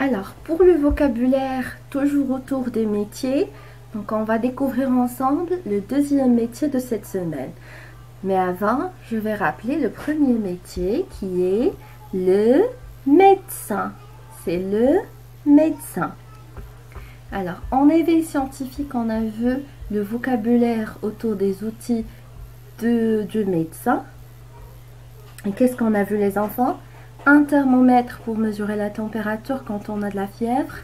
Alors, pour le vocabulaire, toujours autour des métiers, donc on va découvrir ensemble le deuxième métier de cette semaine. Mais avant, je vais rappeler le premier métier qui est le médecin. C'est le médecin. Alors, en éveil scientifique, on a vu le vocabulaire autour des outils du médecin. Et qu'est-ce qu'on a vu les enfants? Un thermomètre pour mesurer la température quand on a de la fièvre,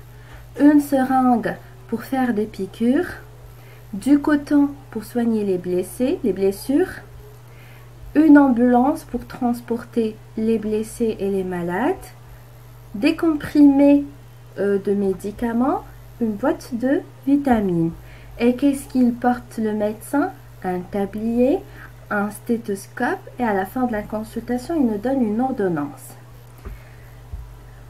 une seringue pour faire des piqûres, du coton pour soigner les blessés, les blessures, une ambulance pour transporter les blessés et les malades, des comprimés de médicaments, une boîte de vitamines. Et qu'est-ce qu'il porte le médecin? Un tablier, un stéthoscope et à la fin de la consultation, il nous donne une ordonnance.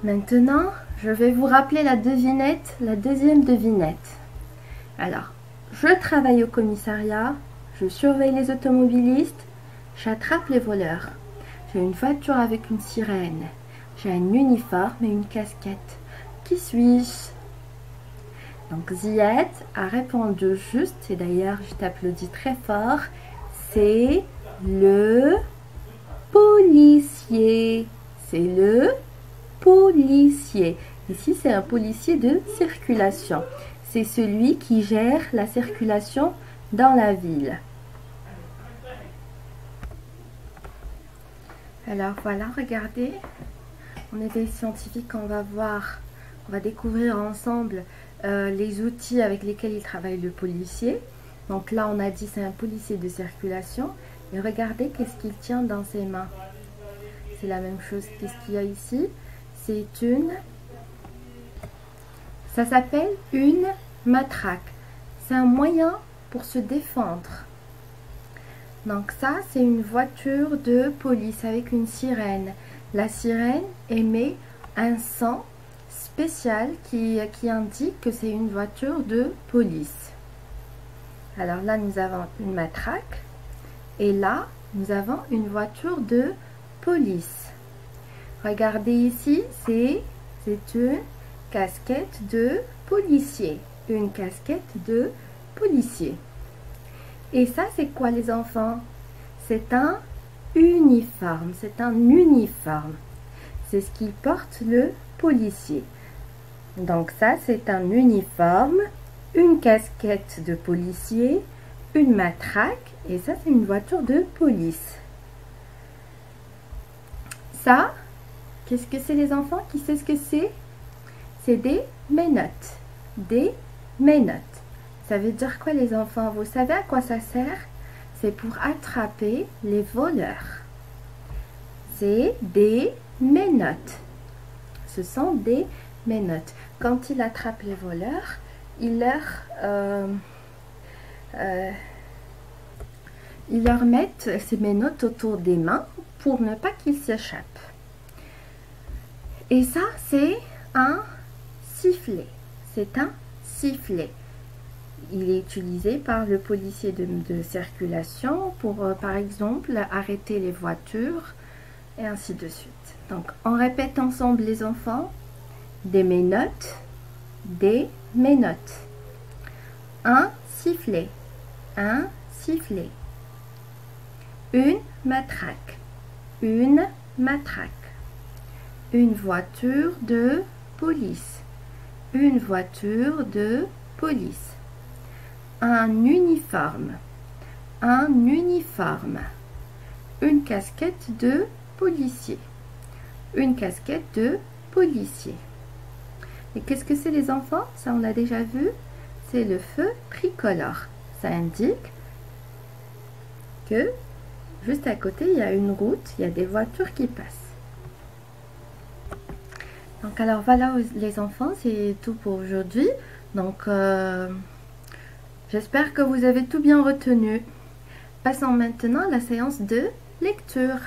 Maintenant, je vais vous rappeler la devinette, la deuxième devinette. Alors, je travaille au commissariat, je surveille les automobilistes, j'attrape les voleurs. J'ai une voiture avec une sirène, j'ai un uniforme et une casquette. Qui suis-je? Donc, Ziad a répondu juste, et d'ailleurs, je t'applaudis très fort, c'est le policier. C'est le policier. Ici, c'est un policier de circulation. C'est celui qui gère la circulation dans la ville. Alors voilà, regardez. En éveil scientifique, on va découvrir ensemble les outils avec lesquels il travaille le policier. Donc là, on a dit c'est un policier de circulation. Et regardez qu'est-ce qu'il tient dans ses mains. C'est la même chose. Qu'est-ce qu'il y a ici? Ça s'appelle une matraque. C'est un moyen pour se défendre. Donc ça, c'est une voiture de police avec une sirène. La sirène émet un son spécial qui indique que c'est une voiture de police. Alors là, nous avons une matraque. Et là, nous avons une voiture de police. Regardez ici, c'est une casquette de policier. Une casquette de policier. Et ça, c'est quoi les enfants? C'est un uniforme. C'est un uniforme. C'est ce qu'il porte le policier. Donc ça, c'est un uniforme, une casquette de policier, une matraque. Et ça, c'est une voiture de police. Ça, qu'est-ce que c'est les enfants? Qui sait ce que c'est? C'est des menottes. Des menottes. Ça veut dire quoi les enfants? Vous savez à quoi ça sert? C'est pour attraper les voleurs. C'est des menottes. Ce sont des menottes. Quand il attrape les voleurs, il leur met ces menottes autour des mains pour ne pas qu'ils s'échappent. Et ça, c'est un sifflet. C'est un sifflet. Il est utilisé par le policier de circulation pour, par exemple, arrêter les voitures et ainsi de suite. Donc, on répète ensemble les enfants. Des menottes, des menottes. Un sifflet, un sifflet. Une matraque, une matraque. Une voiture de police, une voiture de police. Un uniforme, une casquette de policier, une casquette de policier. Et qu'est-ce que c'est les enfants? Ça, on l'a déjà vu. C'est le feu tricolore. Ça indique que juste à côté, il y a une route, il y a des voitures qui passent. Donc alors voilà les enfants, c'est tout pour aujourd'hui. Donc j'espère que vous avez tout bien retenu. Passons maintenant à la séance de lecture.